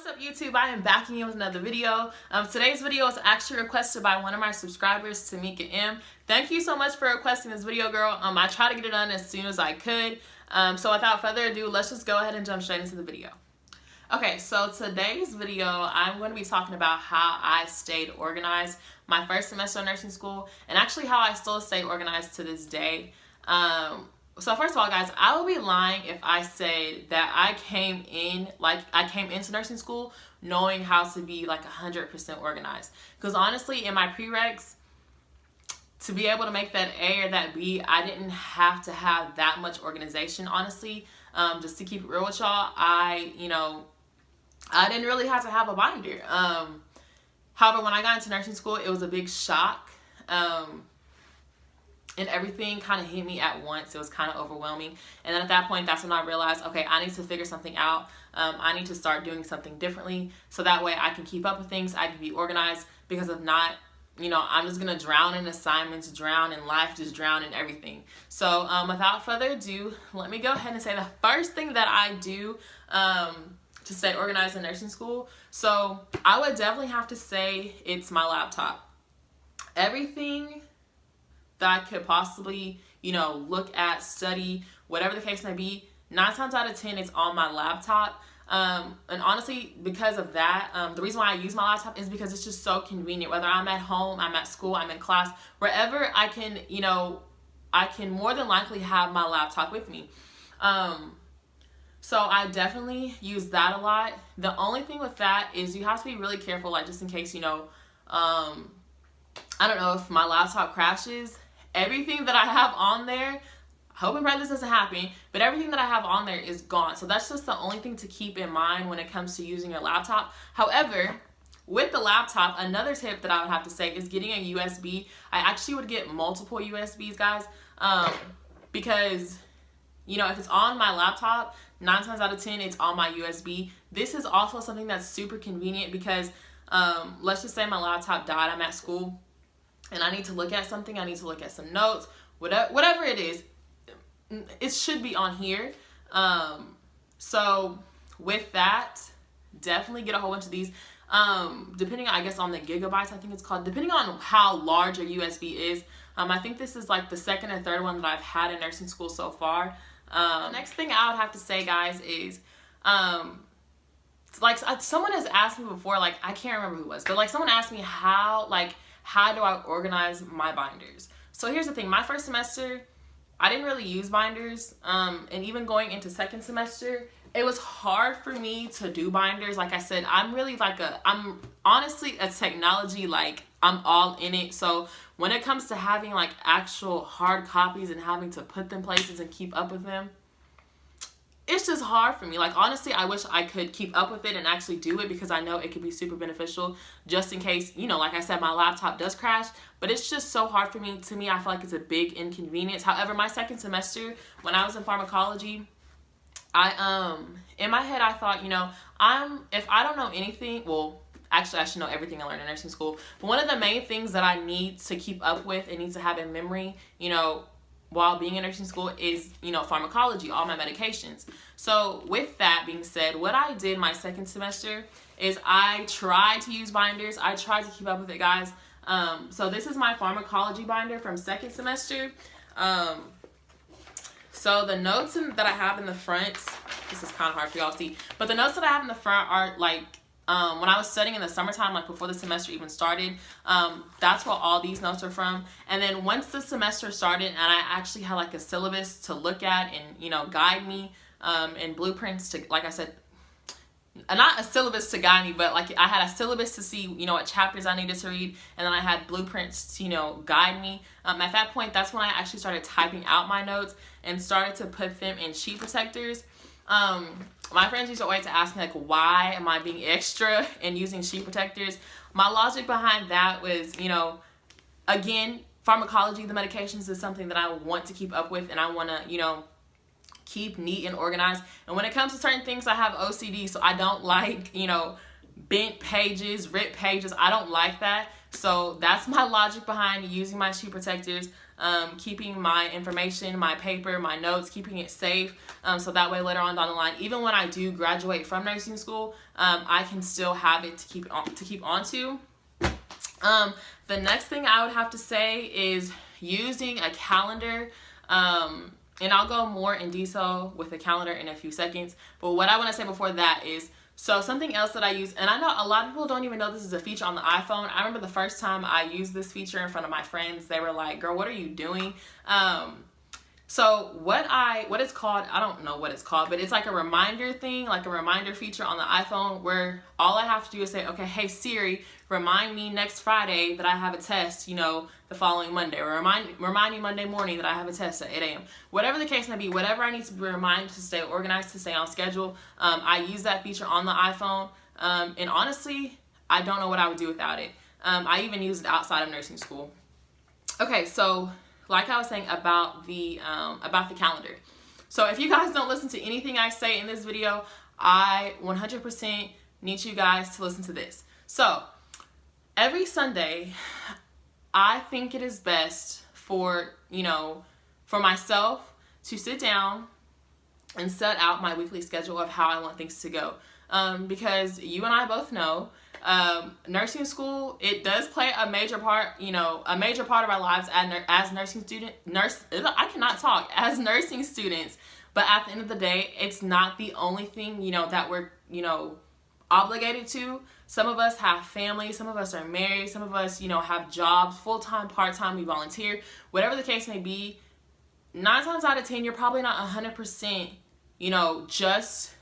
What's up YouTube? I am back again with another video. Today's video was actually requested by one of my subscribers, Tamika M. Thank you so much for requesting this video, girl. I tried to get it done as soon as I could. So without further ado, let's just go ahead and jump straight into the video. Okay, so today's video, I'm going to be talking about how I stayed organized my first semester of nursing school, and actually how I still stay organized to this day. So first of all, guys, I would be lying if I said that I came into nursing school knowing how to be like 100% organized. Because honestly, in my prereqs, to be able to make that A or that B, I didn't have to have that much organization, honestly. Just to keep it real with y'all, I didn't really have to have a binder. However, when I got into nursing school, it was a big shock. And everything kind of hit me at once. It was kind of overwhelming. And then at that point, that's when I realized, okay, I need to figure something out. I need to start doing something differently so that way I can keep up with things. I can be organized, because if not, I'm just going to drown in assignments, drown in life, just drown in everything. So without further ado, let me go ahead and say the first thing that I do to stay organized in nursing school. So I would definitely have to say it's my laptop. Everything that I could possibly, look at, study, whatever the case may be, 9 times out of 10, it's on my laptop. And honestly, because of that, the reason why I use my laptop is because it's just so convenient. Whether I'm at home, I'm at school, I'm in class, wherever I can, I can more than likely have my laptop with me. So I definitely use that a lot. The only thing with that is you have to be really careful, like just in case, I don't know, if my laptop crashes, everything that I have on there, hope and pray this doesn't happen, but everything that I have on there is gone. So that's just the only thing to keep in mind when it comes to using your laptop. However, with the laptop, another tip that I would have to say is getting a USB. I actually would get multiple USBs, guys, because, if it's on my laptop, 9 times out of 10, it's on my USB. This is also something that's super convenient because, let's just say my laptop died, I'm at school, and I need to look at something, I need to look at some notes, whatever it is, it should be on here. So with that, definitely get a whole bunch of these. Depending, I guess, on the gigabytes, I think it's called, depending on how large your USB is. I think this is like the second or third one that I've had in nursing school so far. Next thing I would have to say, guys, is like someone has asked me before, like I can't remember who it was, but like someone asked me how do I organize my binders. So here's the thing, my first semester I didn't really use binders, and even going into second semester it was hard for me to do binders. Like I said, I'm honestly a technology, I'm all in it. So when it comes to having like actual hard copies and having to put them places and keep up with them, it's just hard for me. Like, honestly, I wish I could keep up with it and actually do it, because I know it could be super beneficial just in case, like I said, my laptop does crash. But it's just so hard for me. To me, I feel like it's a big inconvenience. However, my second semester, when I was in pharmacology, in my head, I thought, if I don't know anything, well, actually, I should know everything I learned in nursing school. But one of the main things that I need to keep up with and need to have in memory, while being in nursing school is, pharmacology, all my medications. So with that being said, what I did my second semester is I tried to use binders. I tried to keep up with it, guys. So this is my pharmacology binder from second semester. So the notes that I have in the front, this is kind of hard for y'all to see, but the notes that I have in the front are when I was studying in the summertime, before the semester even started, that's where all these notes are from. And then once the semester started and I actually had a syllabus to look at and, guide me, and blueprints to, like I said, not a syllabus to guide me, but I had a syllabus to see, what chapters I needed to read. And then I had blueprints to, guide me. At that point, that's when I actually started typing out my notes and started to put them in sheet protectors. My friends used to always ask me, why am I being extra and using sheet protectors? My logic behind that was, again, pharmacology, the medications is something that I want to keep up with, and I want to, keep neat and organized. And when it comes to certain things, I have OCD, so I don't like, bent pages, ripped pages. I don't like that. So that's my logic behind using my sheet protectors, keeping my information, my paper, my notes, keeping it safe. So that way later on down the line, even when I do graduate from nursing school, I can still have it to keep onto. The next thing I would have to say is using a calendar. And I'll go more in detail with the calendar in a few seconds. But what I want to say before that is, so something else that I use, and I know a lot of people don't even know this is a feature on the iPhone. I remember the first time I used this feature in front of my friends, they were like, girl, what are you doing? So what it's called, I don't know what it's called, but it's like a reminder thing, like a reminder feature on the iPhone where all I have to do is say, okay, hey Siri, remind me next Friday that I have a test, you know, the following Monday, or remind me Monday morning that I have a test at 8 a.m. Whatever the case may be, whatever I need to be reminded to stay organized, to stay on schedule, I use that feature on the iPhone, and honestly, I don't know what I would do without it. I even use it outside of nursing school. Okay, so like I was saying about the calendar. So if you guys don't listen to anything I say in this video, I 100% need you guys to listen to this. So every Sunday, I think it is best for myself to sit down and set out my weekly schedule of how I want things to go. Because you and I both know, nursing school, it does play a major part, a major part of our lives as nursing students. But at the end of the day, it's not the only thing, that we're, obligated to. Some of us have families, some of us are married, some of us, have jobs, full-time, part-time, we volunteer, whatever the case may be. 9 times out of 10, you're probably not 100%, just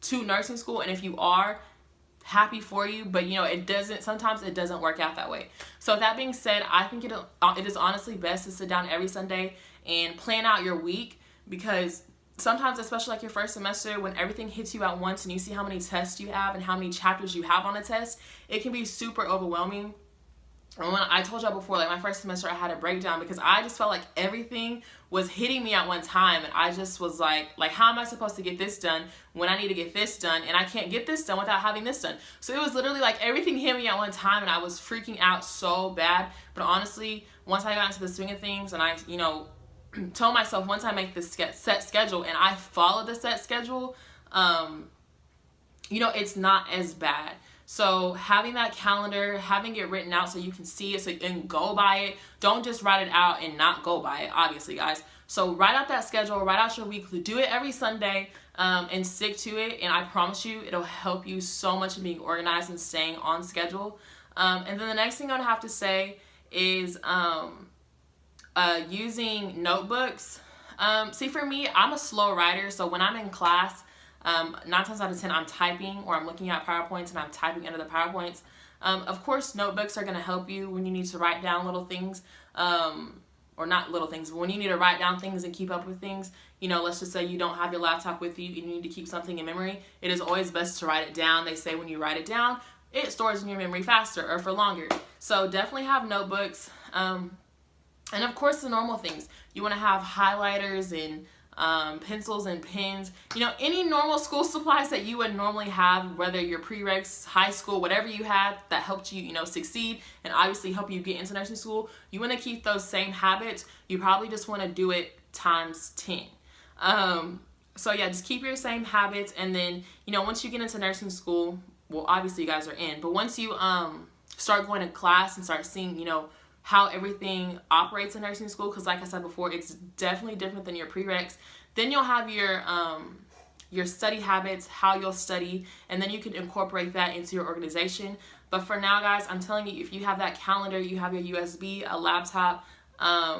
to nursing school. And if you are, happy for you, but sometimes it doesn't work out that way. So with that being said, I think it is honestly best to sit down every Sunday and plan out your week, because sometimes, especially like your first semester, when everything hits you at once and you see how many tests you have and how many chapters you have on a test, it can be super overwhelming. And when I told y'all before, like my first semester, I had a breakdown because I just felt like everything was hitting me at one time, and I just was like how am I supposed to get this done when I need to get this done, and I can't get this done without having this done. So it was literally like everything hit me at one time, and I was freaking out so bad. But honestly, once I got into the swing of things, and I told myself, once I make this set schedule and I follow the set schedule, it's not as bad. So having that calendar, having it written out so you can see it, so you can go by it. Don't just write it out and not go by it, obviously, guys. So write out that schedule, write out your weekly, do it every Sunday, and stick to it. And I promise you, it'll help you so much in being organized and staying on schedule. And then the next thing I would have to say is using notebooks. See, for me, I'm a slow writer, so when I'm in class, 9 times out of 10, I'm typing, or I'm looking at PowerPoints and I'm typing under the PowerPoints. Of course, notebooks are going to help you when you need to write down little things, or not little things, but when you need to write down things and keep up with things. Let's just say you don't have your laptop with you and you need to keep something in memory. It is always best to write it down. They say when you write it down, it stores in your memory faster or for longer. So definitely have notebooks. And of course, the normal things. You want to have highlighters and pencils and pens, any normal school supplies that you would normally have, whether you're prereqs, high school, whatever you had that helped you, succeed and obviously help you get into nursing school. You want to keep those same habits. You probably just want to do it times 10. So yeah, just keep your same habits. And then, once you get into nursing school, well, obviously you guys are in, but once you start going to class and start seeing, how everything operates in nursing school, because like I said before, it's definitely different than your prereqs. Then you'll have your study habits, how you'll study, and then you can incorporate that into your organization. But for now, guys, I'm telling you, if you have that calendar, you have your USB, a laptop, a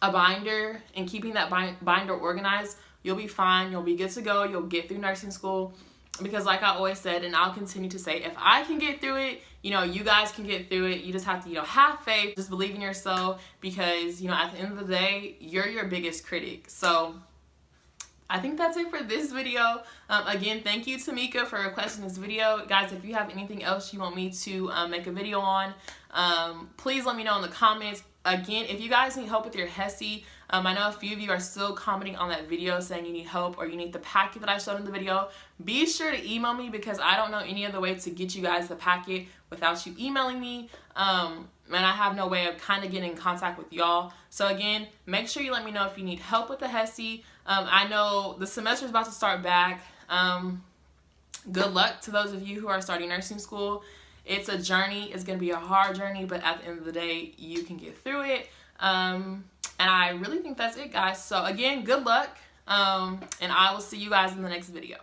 binder, and keeping that binder organized, you'll be fine. You'll be good to go. You'll get through nursing school. Because like I always said, and I'll continue to say, if I can get through it, you guys can get through it. You just have to, have faith, just believe in yourself, because, at the end of the day, you're your biggest critic. So I think that's it for this video. Again, thank you, Tamika, for requesting this video. Guys, if you have anything else you want me to make a video on, please let me know in the comments. again, if you guys need help with your HESI, I know a few of you are still commenting on that video saying you need help or you need the packet that I showed in the video. Be sure to email me because I don't know any other way to get you guys the packet without you emailing me. And I have no way of kind of getting in contact with y'all. So again, make sure you let me know if you need help with the HESI. I know the semester is about to start back. Good luck to those of you who are starting nursing school. It's a journey. It's going to be a hard journey, but at the end of the day, you can get through it. And I really think that's it, guys. So again, good luck. And I will see you guys in the next video.